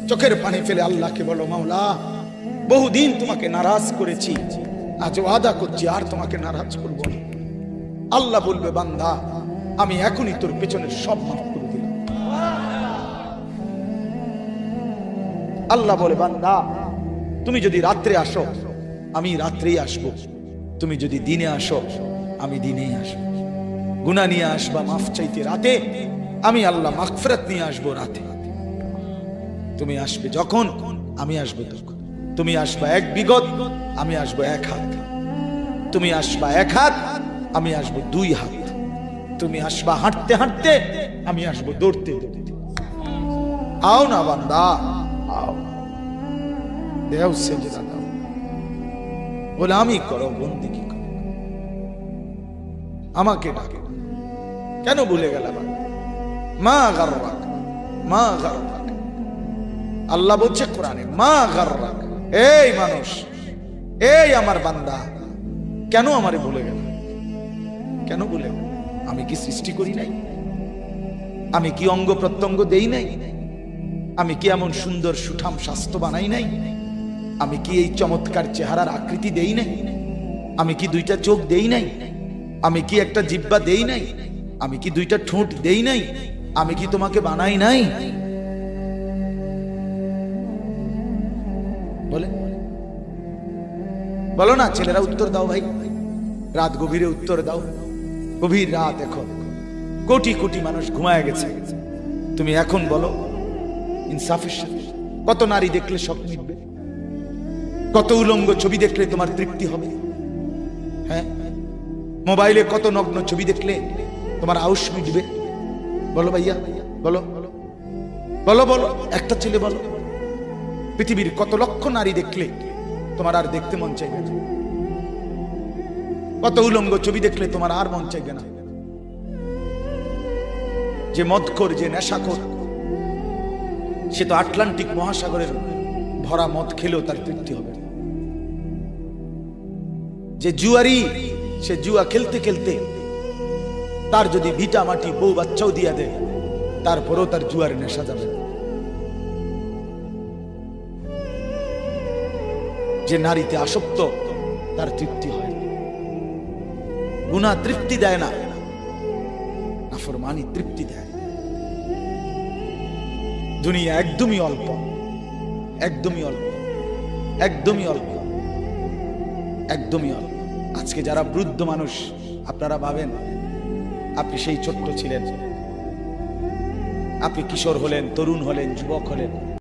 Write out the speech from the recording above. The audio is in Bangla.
চোখের পানি ফেলে আল্লাহকে বলো, মাওলা বহুদিন তোমাকে নারাজ করেছি, আজ ওয়াদা করছি আর তোমাকে নারাজ করব না। আল্লাহ বলবে, বান্দা আমি এখনই তোর পেছনের সব মাফ করে দিলাম। আল্লাহ বলে, বান্দা তুমি যদি রাত্রে আসো আমি রাত্রেই আসবো, তুমি যদি দিনে আসো আমি দিনেই আসবো। গুনাহ নিয়ে আসবা মাফ চাইতে রাতে, আমি আল্লাহ মাগফিরাত নিয়ে আসবো রাতে। তুমি আসবে যখন আমি আসবো তখন। তুমি আসবা এক বিগত, আমি আসবো এক হাত। তুমি আসবা এক হাত, আমি আসবো দুই হাত। তুমি আসবা হাঁটতে হাঁটতে, আমি আসবো দৌড়তে দৌড়তে। আও না বান্দা, আও, দেও সেজদা দাও, গোলামি করো, বন্দেগী করো, আমাকে ডাকো। কেন ভুলে গেলাম? মা গাররাক, মা গাররাক। আল্লাহ বলছে কোরআনে, মা গাররাক। এই মানুষ, এই আমার বান্দা, কেন আমারে ভুলে গেল? কেন ভুলে গেল? আমি কি সৃষ্টি করি নাই? আমি কি অঙ্গ প্রত্যঙ্গ দেই নাই? আমি কি এমন সুন্দর সুঠাম স্বাস্থ্য বানাই নাই? আমি কি এই চমৎকার চেহারার আকৃতি দেই নাই? আমি কি দুইটা চোখ দেই নাই? আমি কি একটা জিহ্বা দেই নাই? আমি কি দুইটা ঠোঁট দেই নাই? আমি কি তোমাকে বানাই নাই? বলে বলো না ছেলেরা, উত্তর দাও ভাই, রাত গভীরে উত্তর দাও। গভীর রাত, এখন কোটি কোটি মানুষ ঘুমায় গেছে। তুমি এখন বলো ইনসাফের সাথে, কত নারী দেখলে সব মিটবে? কত উলঙ্গ ছবি দেখলে তোমার তৃপ্তি হবে? হ্যাঁ, মোবাইলে কত নগ্ন ছবি দেখলে তোমার আউশ মিটবে? বলো ভাইয়া, বলো বলো বলো, একটা ছেলে বলো। পৃথিবীর কত লক্ষ নারী দেখলে তোমার আর দেখতে মন চাইবে না? কত উলঙ্গ ছবি দেখলে তোমার আর মন চাইবে না? যে মদখোর, যে নেশাখোর, সে তো আটলান্টিক মহাসাগরের ভরা মদ খেলেও তার তৃপ্তি হবে। যে জুয়ারি, সে জুয়া খেলতে খেলতে তার যদি ভিটা মাটি বউ বাচ্চাও দিয়া দেয়, তারপরেও তার জুয়ার নেশা যাবে না। যে নারীতে আসক্ত, তার তৃপ্তি হয়। গুনাহ তৃপ্তি দেয় না, নাফরমানি তৃপ্তি দেয়। দুনিয়া একদমই অল্প, একদমই অল্প, একদমই অল্প, একদমই অল্প। আজকে যারা বৃদ্ধ মানুষ, আপনারা ভাবেন আপনি সেই ছোট্ট ছিলেন, আপনি কিশোর হলেন, তরুণ হলেন, যুবক হলেন,